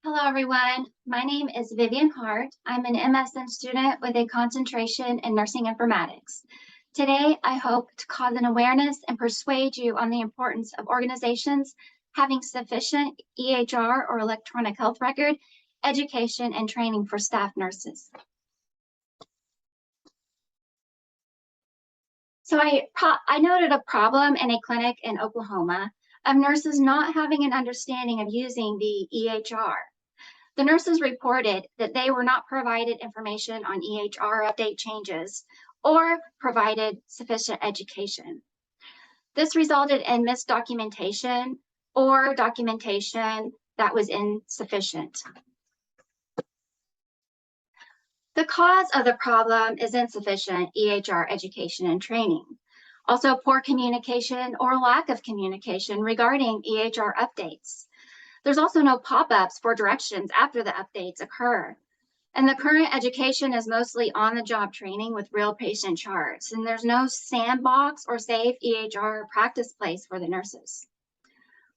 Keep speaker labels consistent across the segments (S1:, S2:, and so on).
S1: Hello, everyone. My name is VHart. I'm an MSN student with a concentration in nursing informatics. Today, I hope to cause an awareness and persuade you on the importance of organizations having sufficient EHR or electronic health record education and training for staff nurses. So I noted a problem in a clinic in Oklahoma of nurses not having an understanding of using the EHR. The nurses reported that they were not provided information on EHR update changes or provided sufficient education. This resulted in missed documentation or documentation that was insufficient. The cause of the problem is insufficient EHR education and training. Also, poor communication or lack of communication regarding EHR updates. There's also no pop-ups for directions after the updates occur. And the current education is mostly on-the-job training with real patient charts, and there's no sandbox or safe EHR practice place for the nurses.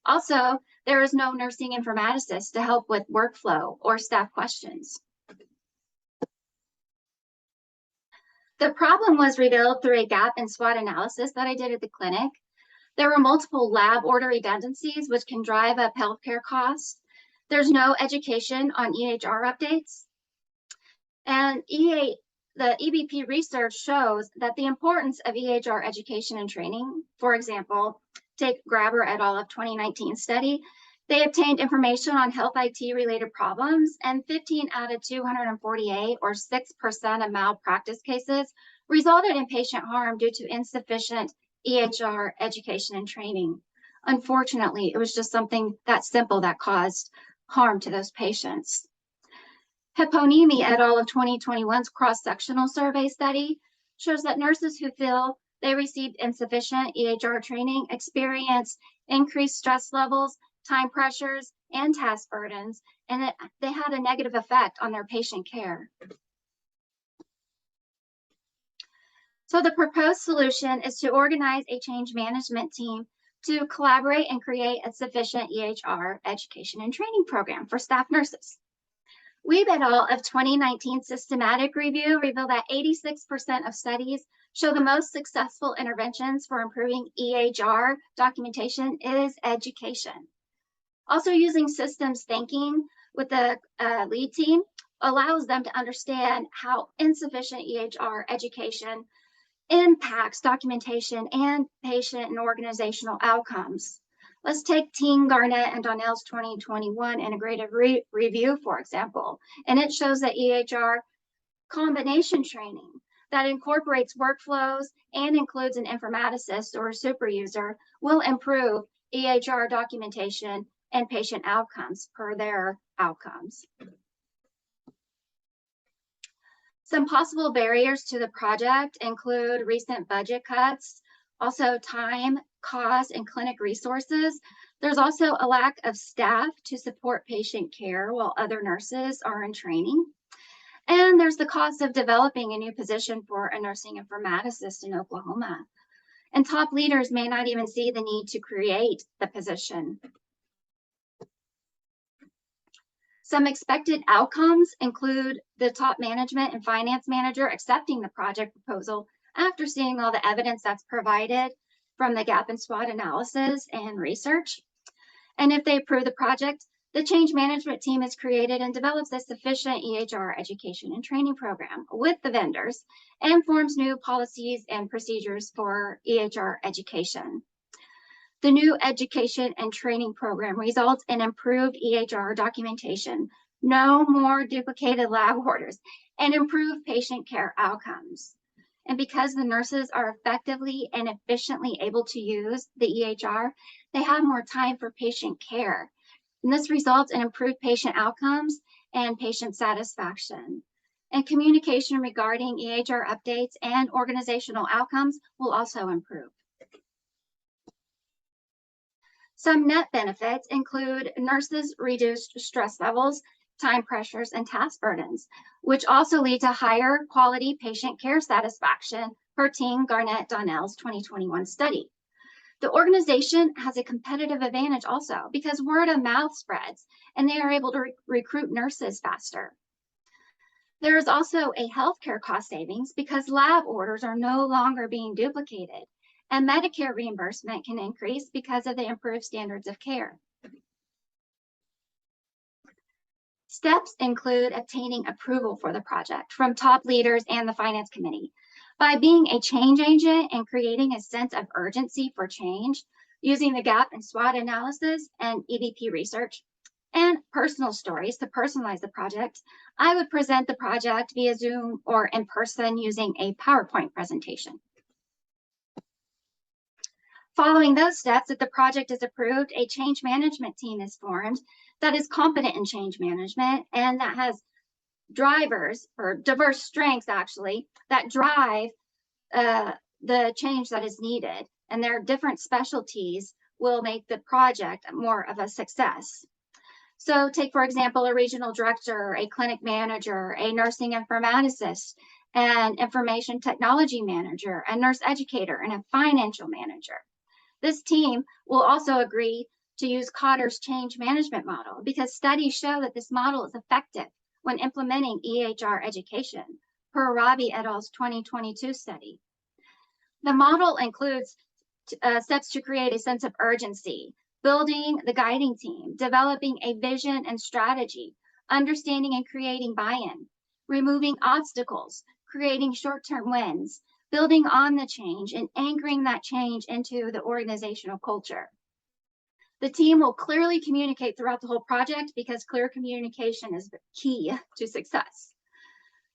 S1: Also, there is no nursing informaticist to help with workflow or staff questions. The problem was revealed through a gap and SWOT analysis that I did at the clinic. There were multiple lab order redundancies, which can drive up healthcare costs. There's no education on EHR updates. And the EBP research shows that the importance of EHR education and training, for example, take Grabber et al. Of 2019 study, they obtained information on health IT related problems, and 15 out of 248, or 6% of malpractice cases, resulted in patient harm due to insufficient EHR education and training. Unfortunately, it was just something that simple that caused harm to those patients. Hipponemi et al. Of 2021's cross-sectional survey study shows that nurses who feel they received insufficient EHR training experience increased stress levels, time pressures, and task burdens, and that they had a negative effect on their patient care. So the proposed solution is to organize a change management team to collaborate and create a sufficient EHR education and training program for staff nurses. Weeb et al. Of 2019 systematic review revealed that 86% of studies show the most successful interventions for improving EHR documentation is education. Also, using systems thinking with the lead team allows them to understand how insufficient EHR education impacts documentation and patient and organizational outcomes. Let's take Team Garnett and Donnell's 2021 integrative review, for example, and it shows that EHR combination training that incorporates workflows and includes an informaticist or a super user will improve EHR documentation and patient outcomes per their outcomes. Some possible barriers to the project include recent budget cuts, also time, cost, and clinic resources. There's also a lack of staff to support patient care while other nurses are in training. And there's the cost of developing a new position for a nursing informaticist in Oklahoma. And top leaders may not even see the need to create the position. Some expected outcomes include the top management and finance manager accepting the project proposal after seeing all the evidence that's provided from the gap and SWOT analysis and research. And if they approve the project, the change management team is created and develops a sufficient EHR education and training program with the vendors and forms new policies and procedures for EHR education. The new education and training program results in improved EHR documentation, no more duplicated lab orders, and improved patient care outcomes. And because the nurses are effectively and efficiently able to use the EHR, they have more time for patient care. And this results in improved patient outcomes and patient satisfaction. And communication regarding EHR updates and organizational outcomes will also improve. Some net benefits include nurses' reduced stress levels, time pressures, and task burdens, which also lead to higher quality patient care satisfaction per Team Garnett Donnell's 2021 study. The organization has a competitive advantage also because word of mouth spreads and they are able to recruit nurses faster. There is also a healthcare cost savings because lab orders are no longer being duplicated, and Medicare reimbursement can increase because of the improved standards of care. Steps include obtaining approval for the project from top leaders and the finance committee. By being a change agent and creating a sense of urgency for change, using the gap and SWOT analysis and EVP research, and personal stories to personalize the project, I would present the project via Zoom or in person using a PowerPoint presentation. Following those steps, if the project is approved, a change management team is formed that is competent in change management and that has drivers or diverse strengths actually that drive the change that is needed, and their different specialties will make the project more of a success. So take, for example, a regional director, a clinic manager, a nursing informaticist, an information technology manager, a nurse educator, and a financial manager. This team will also agree to use Cotter's change management model because studies show that this model is effective when implementing EHR education, per Robbie et al.'s 2022 study. The model includes steps to create a sense of urgency, building the guiding team, developing a vision and strategy, understanding and creating buy-in, removing obstacles, creating short-term wins, building on the change and anchoring that change into the organizational culture. The team will clearly communicate throughout the whole project because clear communication is key to success.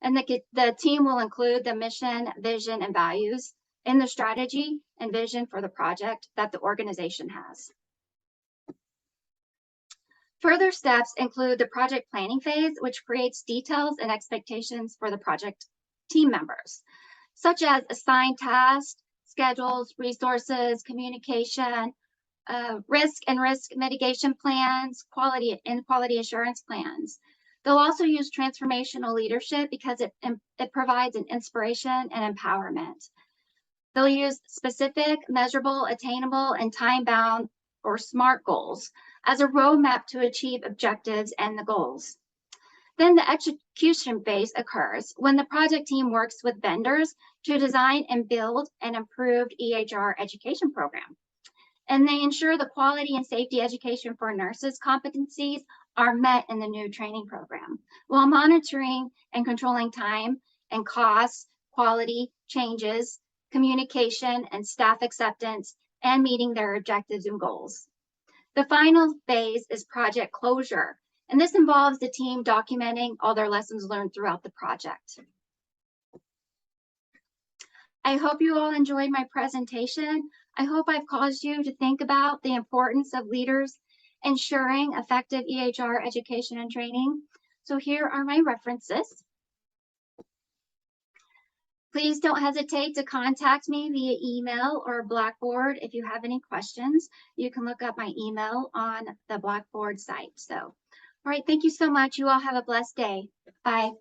S1: And the team will include the mission, vision, and values in the strategy and vision for the project that the organization has. Further steps include the project planning phase, which creates details and expectations for the project team members, such as assigned tasks, schedules, resources, communication, risk and risk mitigation plans, quality assurance plans. They'll also use transformational leadership because it provides an inspiration and empowerment. They'll use specific, measurable, attainable, and time-bound or SMART goals as a roadmap to achieve objectives and the goals. Then the execution phase occurs when the project team works with vendors to design and build an improved EHR education program. And they ensure the quality and safety education for nurses' competencies are met in the new training program, while monitoring and controlling time and costs, quality, changes, communication, and staff acceptance, and meeting their objectives and goals. The final phase is project closure, and this involves the team documenting all their lessons learned throughout the project. I hope you all enjoyed my presentation. I hope I've caused you to think about the importance of leaders ensuring effective EHR education and training. So here are my references. Please don't hesitate to contact me via email or Blackboard if you have any questions. You can look up my email on the Blackboard site. So, all right, thank you so much. You all have a blessed day. Bye.